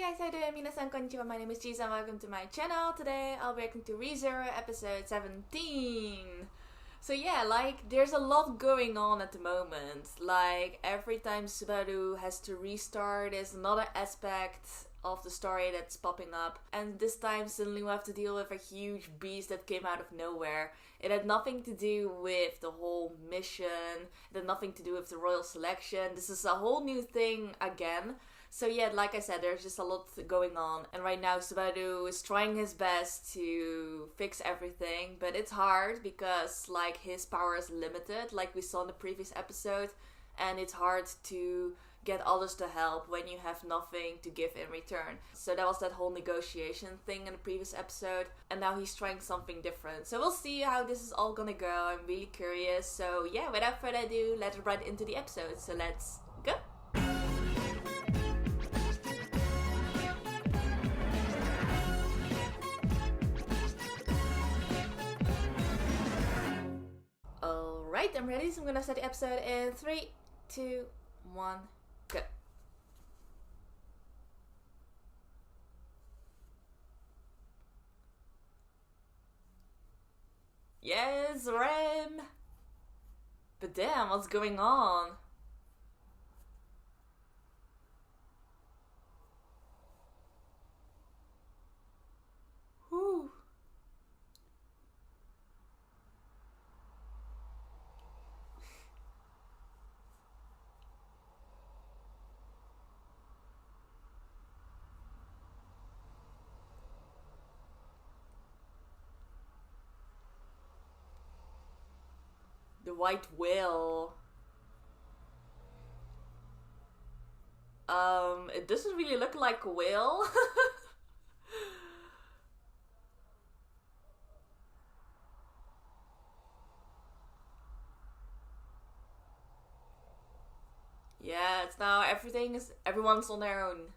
guys, how you doing? Minasan konnichiwa, my name is Cheese and welcome to my channel. Today I'll be reacting to ReZero episode 17. So yeah, there's a lot going on at the moment. Every time Subaru has to restart, there's another aspect of the story that's popping up. And this time suddenly we have to deal with a huge beast that came out of nowhere. It had nothing to do with the whole mission. It had nothing to do with the royal selection. This is a whole new thing again. So yeah, like I said, there's just a lot going on. And right now Subaru is trying his best to fix everything. But it's hard because his power is limited, like we saw in the previous episode. And it's hard to get others to help when you have nothing to give in return. So that was that whole negotiation thing in the previous episode. And now he's trying something different. So we'll see how this is all gonna go. I'm really curious. So yeah, without further ado, let's right into the episode. So let's go. Alright, I'm ready, so I'm gonna start the episode in 3, 2, 1, go. Yes, Rem! But damn, what's going on? Whew. The white whale. It doesn't really look like a whale. Yeah, it's now everyone's on their own.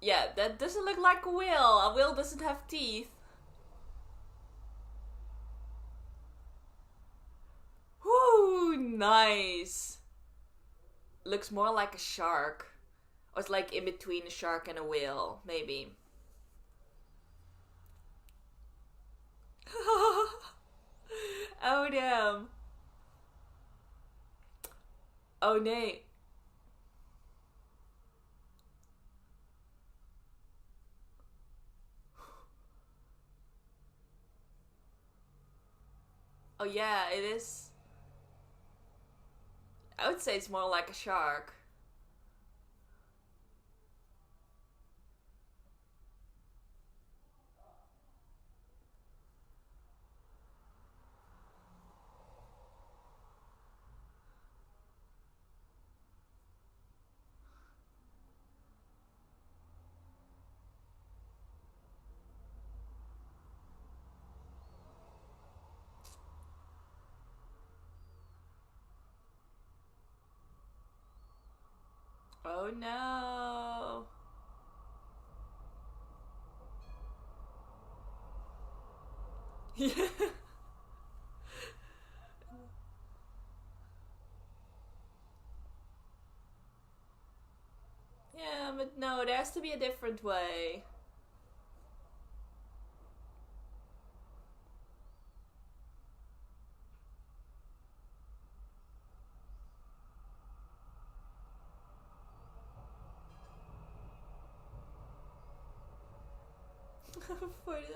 Yeah, that doesn't look like a whale. A whale doesn't have teeth. Whoo, nice. Looks more like a shark. Or it's like in between a shark and a whale, maybe. Oh damn. Oh nee. Oh yeah, it is. I would say it's more like a shark. Oh no. Yeah. Yeah, but no, there has to be a different way.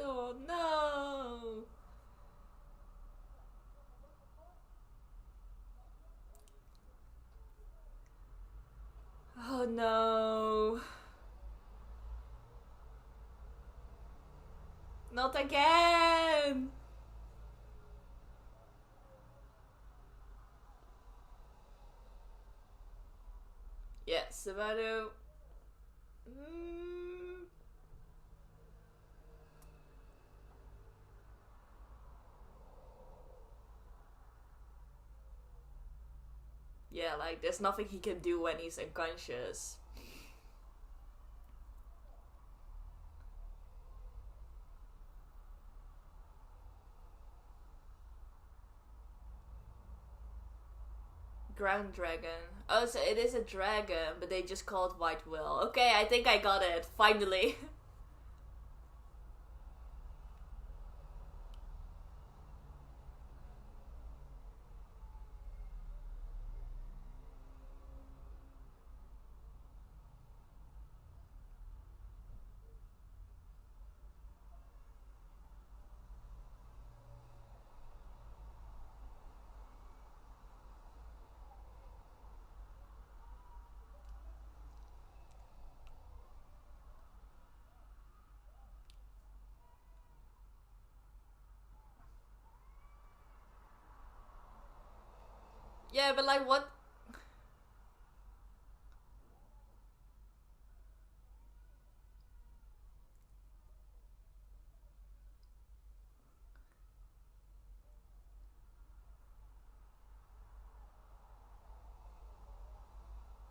Oh no. Oh no. Not again. Yeah, Subaru. Yeah, there's nothing he can do when he's unconscious. Ground Dragon. Oh, so it is a dragon, but they just call it White Will. Okay, I think I got it. Finally. Yeah, but like what?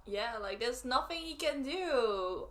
Yeah, like there's nothing he can do.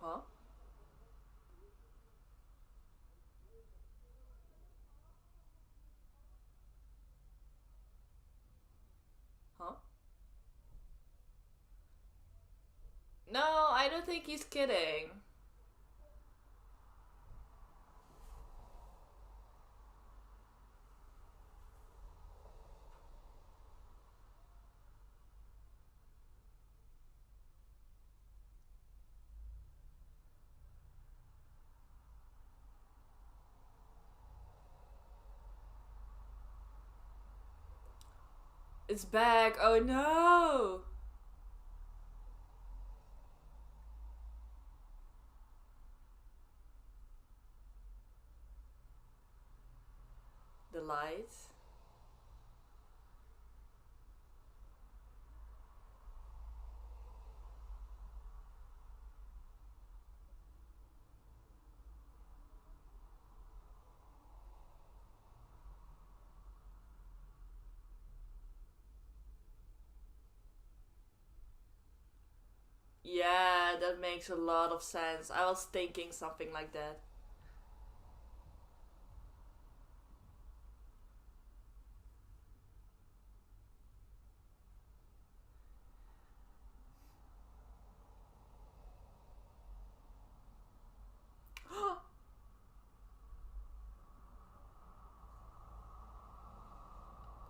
Huh? Huh? No, I don't think he's kidding. It's back. Oh no! The lights. Yeah, that makes a lot of sense. I was thinking something like that.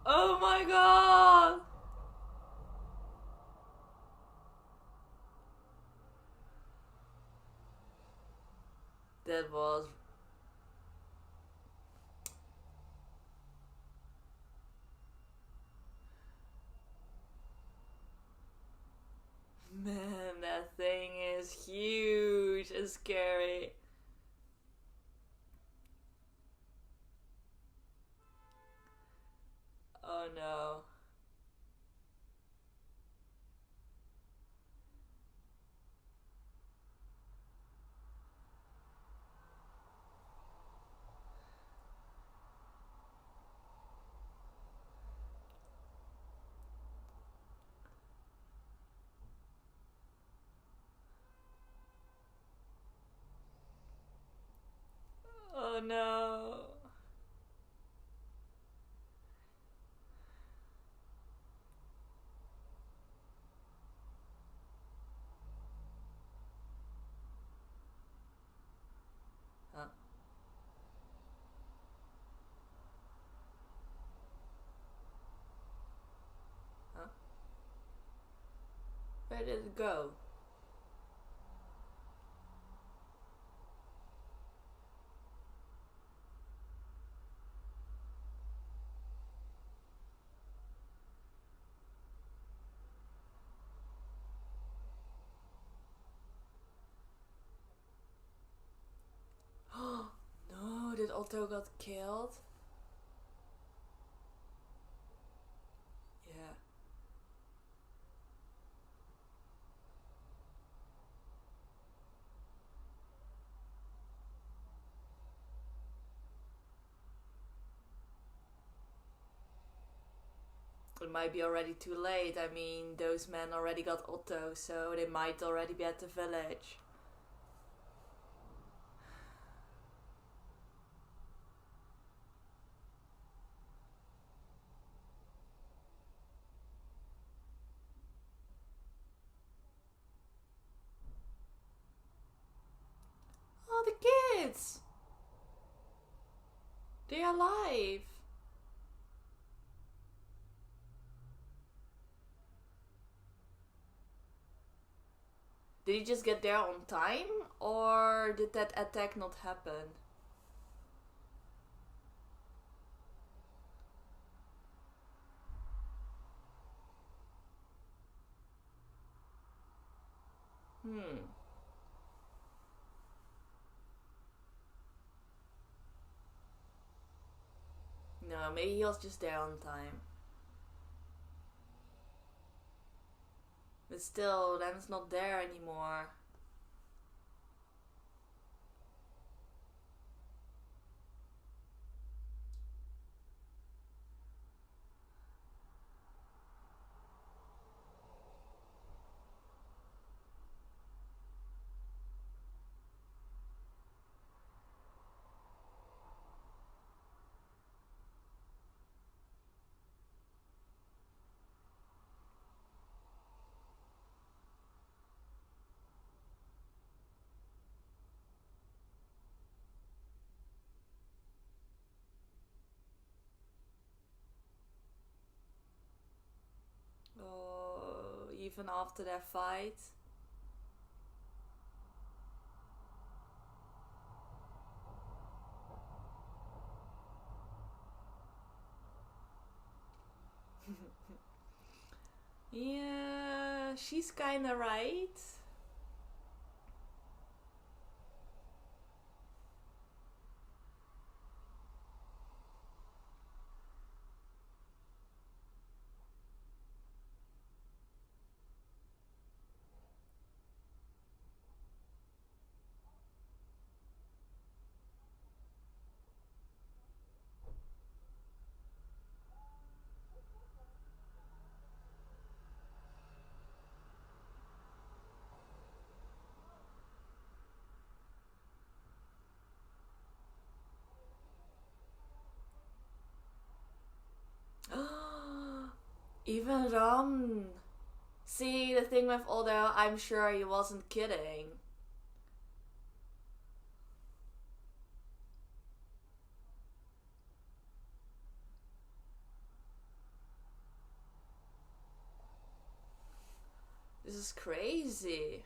Oh my god! That was. Man, that thing is huge and scary. Oh no. Oh no. Huh? Huh? Where did it go? Otto got killed. Yeah. It might be already too late. I mean, those men already got Otto, so they might already be at the village. Oh, the kids! They're alive! Did he just get there on time? Or did that attack not happen? Hmm. No, maybe he was just there on time. But still, Dan's not there anymore. Oh, even after their fight. Yeah, she's kinda right. Even Ram. See, the thing with Odo, I'm sure he wasn't kidding. This is crazy.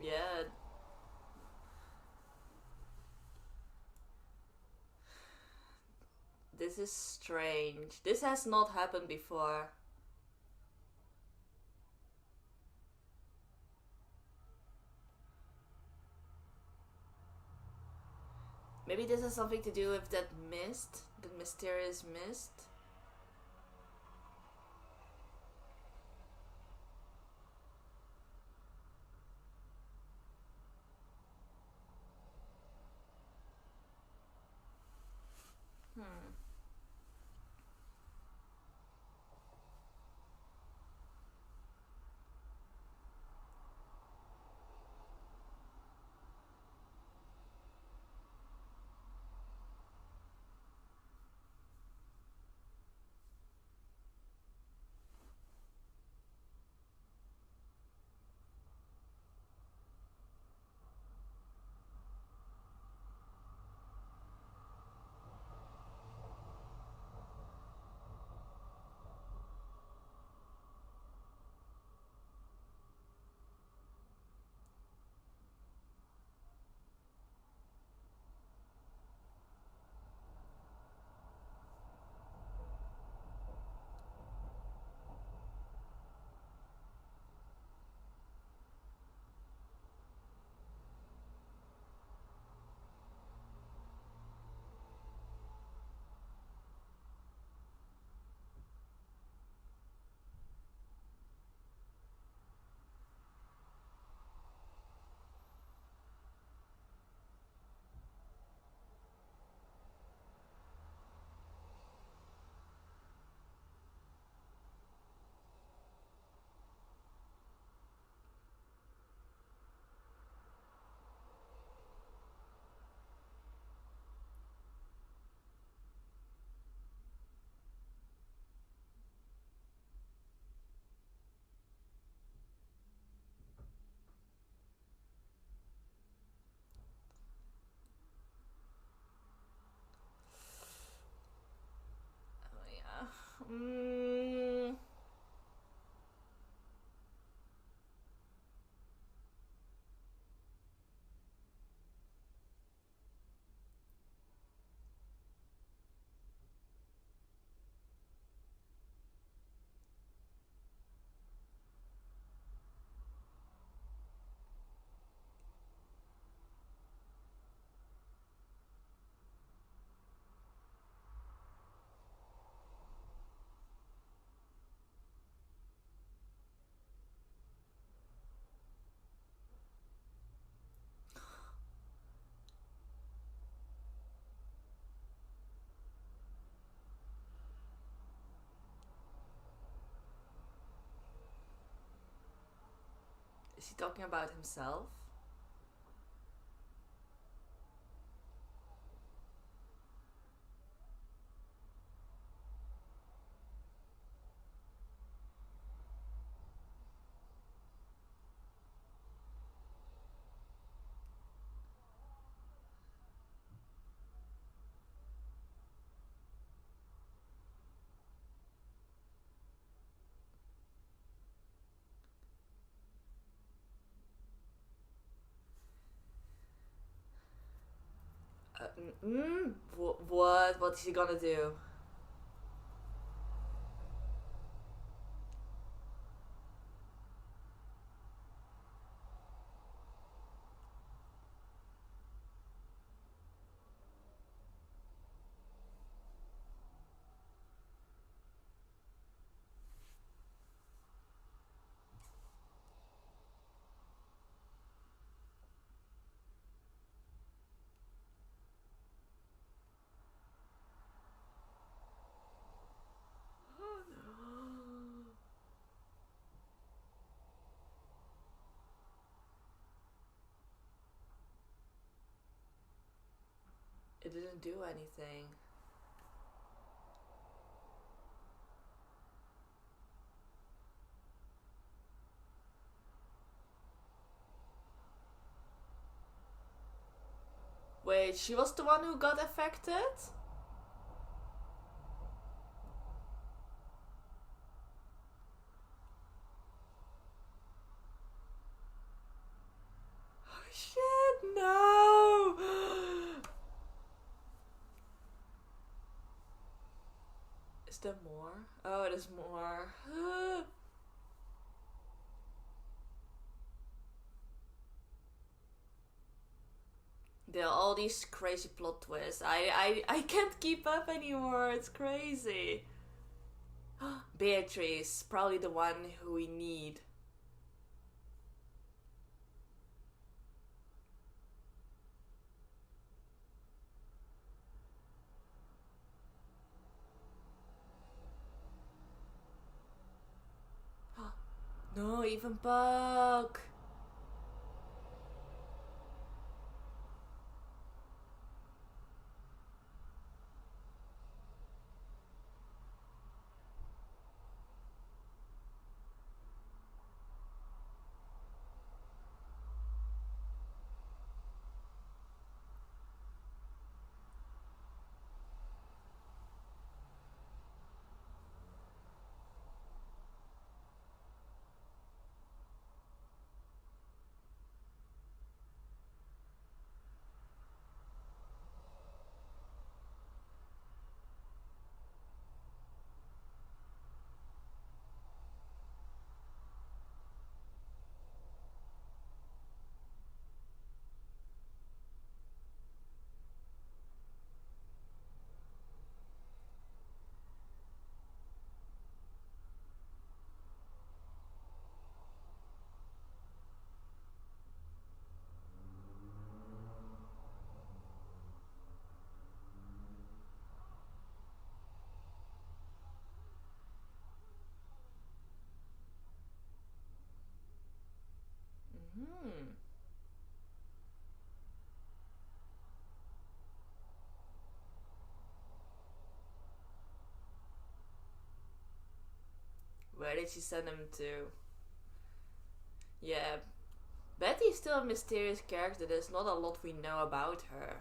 Yeah. This is strange. This has not happened before. Maybe this has something to do with that mist, the mysterious mist. Hmm. Is he talking about himself? What? What is he gonna do? Oh no. It didn't do anything. Wait, she was the one who got affected? Oh shit, no! Is there more? Oh, there's more. There are all these crazy plot twists. I can't keep up anymore. It's crazy. Beatrice, probably the one who we need. No, even Buck. Hmm. Where did she send him to? Yeah, Betty's still a mysterious character. There's not a lot we know about her.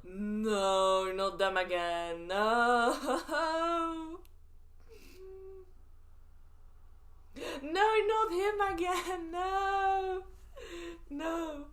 No, not them again. No. No, not him again. No. No.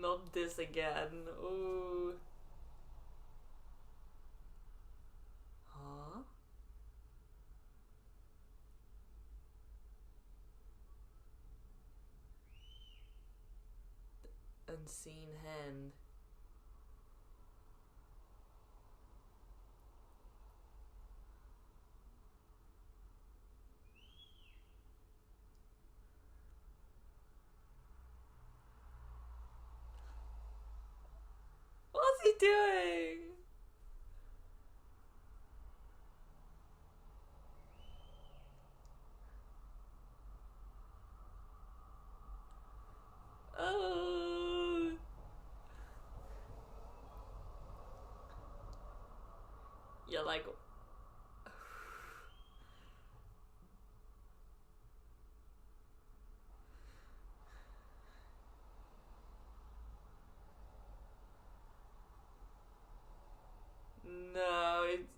not this again. Ooh. Huh? Unseen hand. What's he doing? Oh. Yeah, like. No, it's.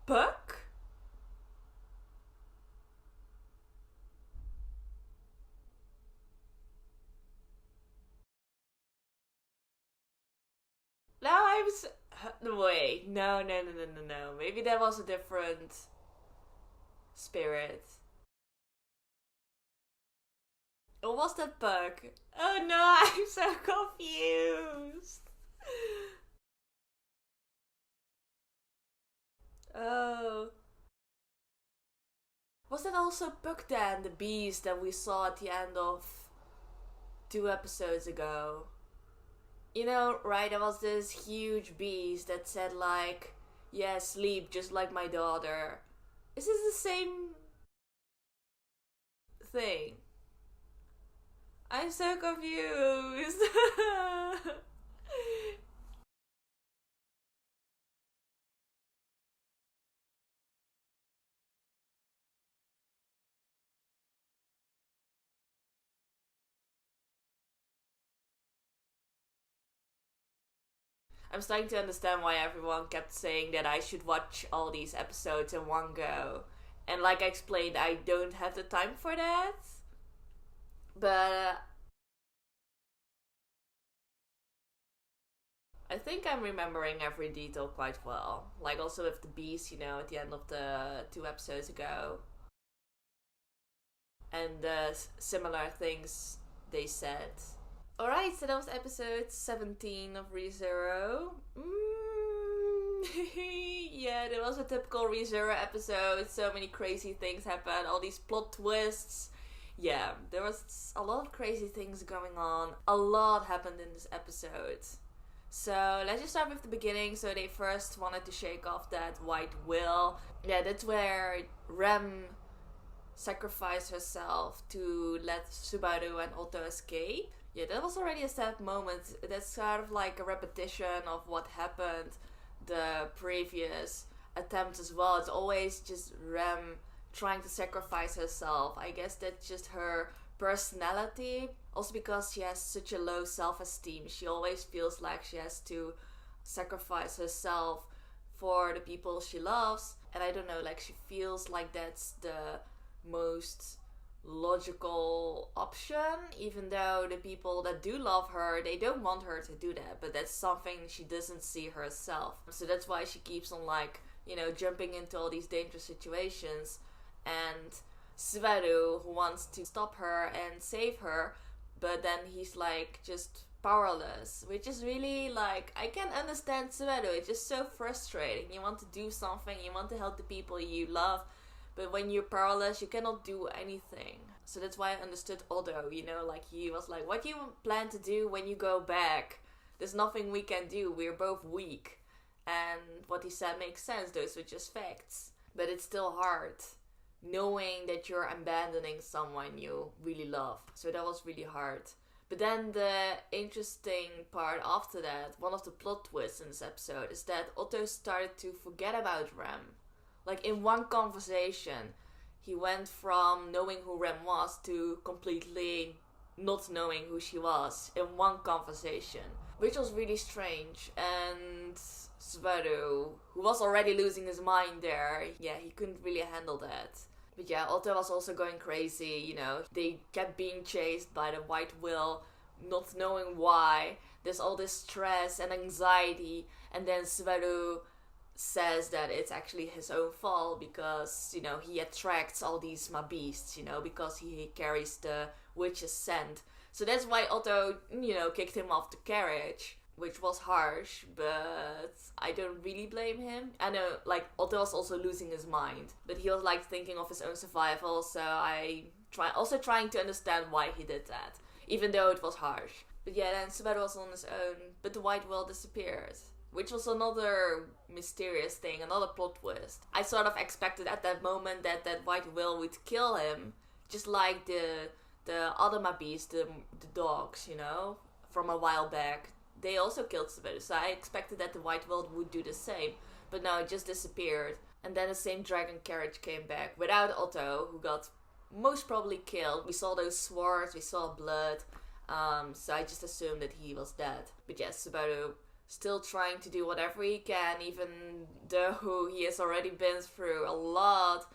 Puck? Now I'm. Wait, no. Maybe that was a different spirit. Or was that Puck? Oh no, I'm so confused. Oh. Was that also Puck then, the beast that we saw at the end of 2 episodes ago? You know, right, there was this huge beast that said like, yeah, sleep just like my daughter. Is this the same thing? I'm so confused. I'm starting to understand why everyone kept saying that I should watch all these episodes in one go. And like I explained, I don't have the time for that. But I think I'm remembering every detail quite well. Like also with the beast, you know, at the end of the 2 episodes ago. And the similar things they said. Alright, so that was episode 17 of ReZero. Yeah, that was a typical ReZero episode. So many crazy things happened, all these plot twists. Yeah, there was a lot of crazy things going on. A lot happened in this episode. So let's just start with the beginning. So they first wanted to shake off that white will. Yeah, that's where Rem sacrificed herself to let Subaru and Otto escape. Yeah, that was already a sad moment. That's sort of like a repetition of what happened the previous attempts as well. It's always just Rem trying to sacrifice herself. I guess that's just her personality. Also because she has such a low self-esteem. She always feels like she has to sacrifice herself for the people she loves. And I don't know, like she feels like that's the most logical option, even though the people that do love her, they don't want her to do that, but that's something she doesn't see herself. So that's why she keeps on like, you know, jumping into all these dangerous situations. And Subaru, who wants to stop her and save her, but then he's like just powerless, which is really like, I can understand Subaru. It's just so frustrating. You want to do something, you want to help the people you love, but when you're powerless, you cannot do anything. So that's why I understood Otto, you know, like he was like, what do you plan to do when you go back? There's nothing we can do, we're both weak. And what he said makes sense, those were just facts. But it's still hard, knowing that you're abandoning someone you really love. So that was really hard. But then the interesting part after that, one of the plot twists in this episode, is that Otto started to forget about Rem. Like in one conversation, he went from knowing who Rem was to completely not knowing who she was in one conversation. Which was really strange. And Subaru, who was already losing his mind there, yeah, he couldn't really handle that. But yeah, Otto was also going crazy, you know. They kept being chased by the White Will, not knowing why. There's all this stress and anxiety. And then Subaru says that it's actually his own fault because, you know, he attracts all these Mabeasts, you know, because he carries the witch's scent. So that's why Otto, you know, kicked him off the carriage. Which was harsh, but I don't really blame him. I know, like, Otto was also losing his mind. But he was, like, thinking of his own survival, so also trying to understand why he did that. Even though it was harsh. But yeah, then Subaru was on his own, but the White Will disappeared. Which was another mysterious thing, another plot twist. I sort of expected at that moment that White Will would kill him. Just like the other Mabeasts, the dogs, you know, from a while back. They also killed Subaru, so I expected that the White Will would do the same. But no, it just disappeared. And then the same dragon carriage came back without Otto, who got most probably killed. We saw those swords, we saw blood, so I just assumed that he was dead. But yes, Subaru still trying to do whatever he can, even though he has already been through a lot.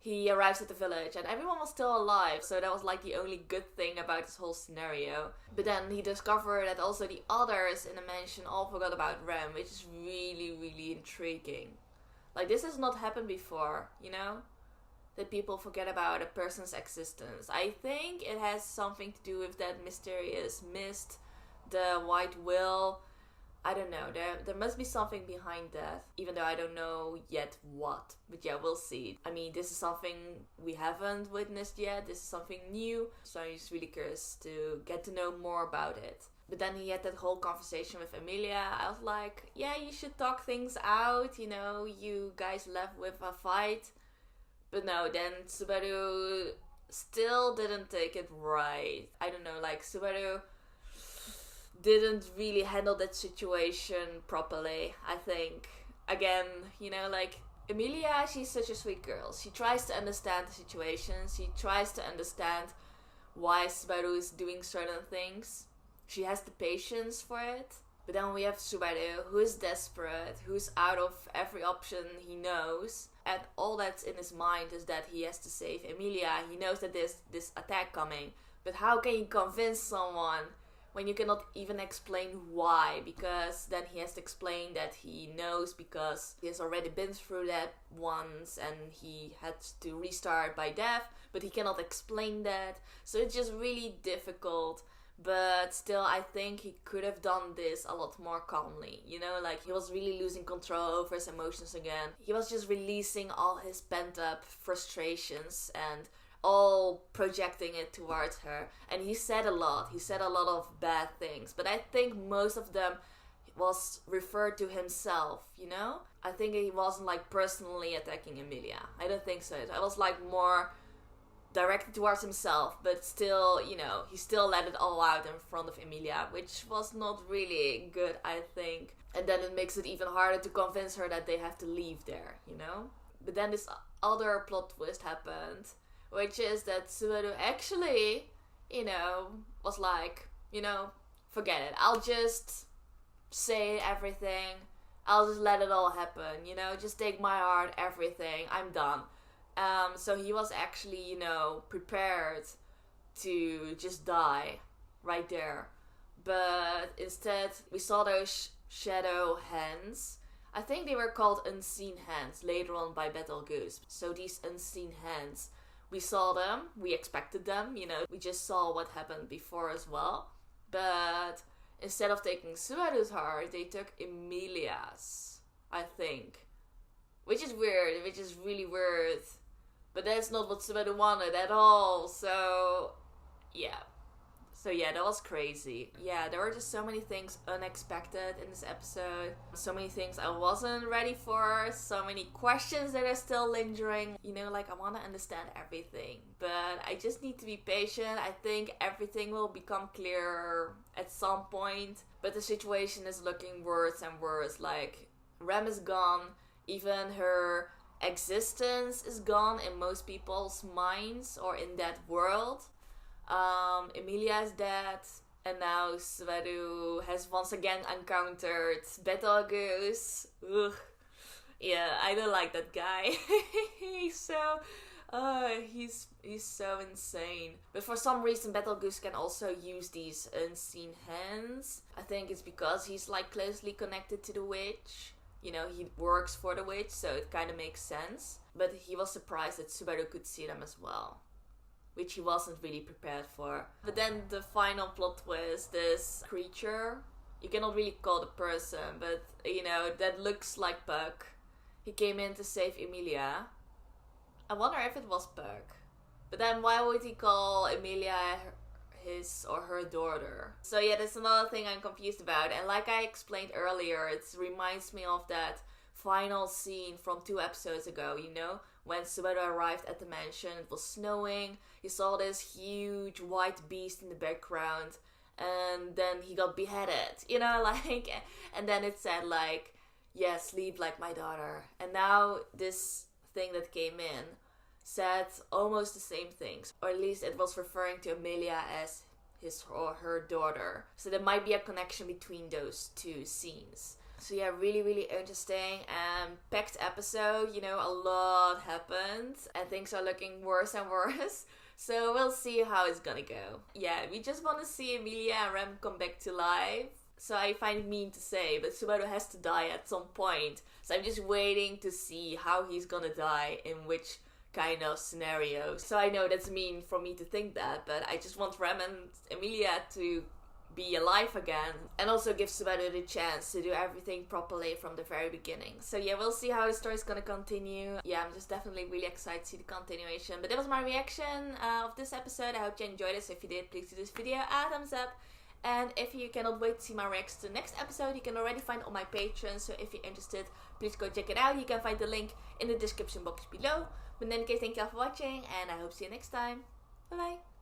He arrives at the village and everyone was still alive, so that was like the only good thing about this whole scenario. But then he discovered that also the others in the mansion all forgot about Rem, which is really, really intriguing. Like, this has not happened before, you know? That people forget about a person's existence. I think it has something to do with that mysterious mist, the White Will. I don't know, there must be something behind that, even though I don't know yet what. But yeah, we'll see. I mean, this is something we haven't witnessed yet, this is something new, so I'm just really curious to get to know more about it. But then he had that whole conversation with Emilia. I was like, yeah, you should talk things out, you know, you guys left with a fight. But no, then Subaru still didn't take it right. I don't know, like, Subaru didn't really handle that situation properly, I think. Again, you know, like, Emilia, she's such a sweet girl. She tries to understand the situation. She tries to understand why Subaru is doing certain things. She has the patience for it. But then we have Subaru, who is desperate, who's out of every option he knows. And all that's in his mind is that he has to save Emilia. He knows that there's this attack coming. But how can you convince someone when you cannot even explain why? Because then he has to explain that he knows because he has already been through that once and he had to restart by death, but he cannot explain that. So it's just really difficult. But still, I think he could have done this a lot more calmly. You know, like, he was really losing control over his emotions again. He was just releasing all his pent up frustrations and all projecting it towards her. And he said a lot. He said a lot of bad things. But I think most of them was referred to himself, you know? I think he wasn't, like, personally attacking Emilia. I don't think so. It was, like, more directed towards himself. But still, you know, he still let it all out in front of Emilia, which was not really good, I think. And then it makes it even harder to convince her that they have to leave there, you know? But then this other plot twist happened, which is that Subaru actually, you know, was like, you know, forget it. I'll just say everything. I'll just let it all happen, you know, just take my heart, everything. I'm done. So he was actually, you know, prepared to just die right there. But instead, we saw those shadow hands. I think they were called unseen hands later on by Betelgeuse. So these unseen hands, we saw them, we expected them, you know, we just saw what happened before as well. But instead of taking Subaru's heart, they took Emilia's, I think. Which is weird, which is really weird. But that's not what Subaru wanted at all, so yeah. So So yeah, that was crazy. Yeah, there were just so many things unexpected in this episode. So many things I wasn't ready for. So many questions that are still lingering. You know, like I want to understand everything. But I just need to be patient. I think everything will become clearer at some point. But the situation is looking worse and worse. Like, Rem is gone. Even her existence is gone in most people's minds or in that world. Emilia is dead, and now Subaru has once again encountered Betelgeuse. Ugh. Yeah, I don't like that guy. He's so insane. But for some reason Betelgeuse can also use these unseen hands. I think it's because he's like closely connected to the witch. You know, he works for the witch, so it kind of makes sense. But he was surprised that Subaru could see them as well, which he wasn't really prepared for. But then the final plot twist, this creature, you cannot really call the person, but you know, that looks like Puck. He came in to save Emilia. I wonder if it was Puck. But then why would he call Emilia his or her daughter? So yeah, that's another thing I'm confused about. And like I explained earlier, it reminds me of that final scene from 2 episodes ago, you know? When Subaru arrived at the mansion, it was snowing. He saw this huge white beast in the background, and then he got beheaded, you know, like, and then it said like, yeah, sleep like my daughter. And now this thing that came in said almost the same things, or at least it was referring to Emilia as his or her daughter. So there might be a connection between those 2 scenes. So yeah, really, really interesting and packed episode. You know, a lot happened and things are looking worse and worse. So we'll see how it's gonna go. Yeah, we just want to see Emilia and Rem come back to life. So I find it mean to say, but Subaru has to die at some point. So I'm just waiting to see how he's gonna die, in which kind of scenario. So I know that's mean for me to think that, but I just want Rem and Emilia to be alive again, and also give Subaru the chance to do everything properly from the very beginning. So yeah, we'll see how the story is gonna continue. Yeah, I'm just definitely really excited to see the continuation. But that was my reaction of this episode. I hope you enjoyed it. So if you did, please give this video a thumbs up. And if you cannot wait to see my reaction to the next episode, you can already find on my Patreon. So if you're interested, please go check it out. You can find the link in the description box below. But in any case, thank you all for watching, and I hope to see you next time. Bye bye.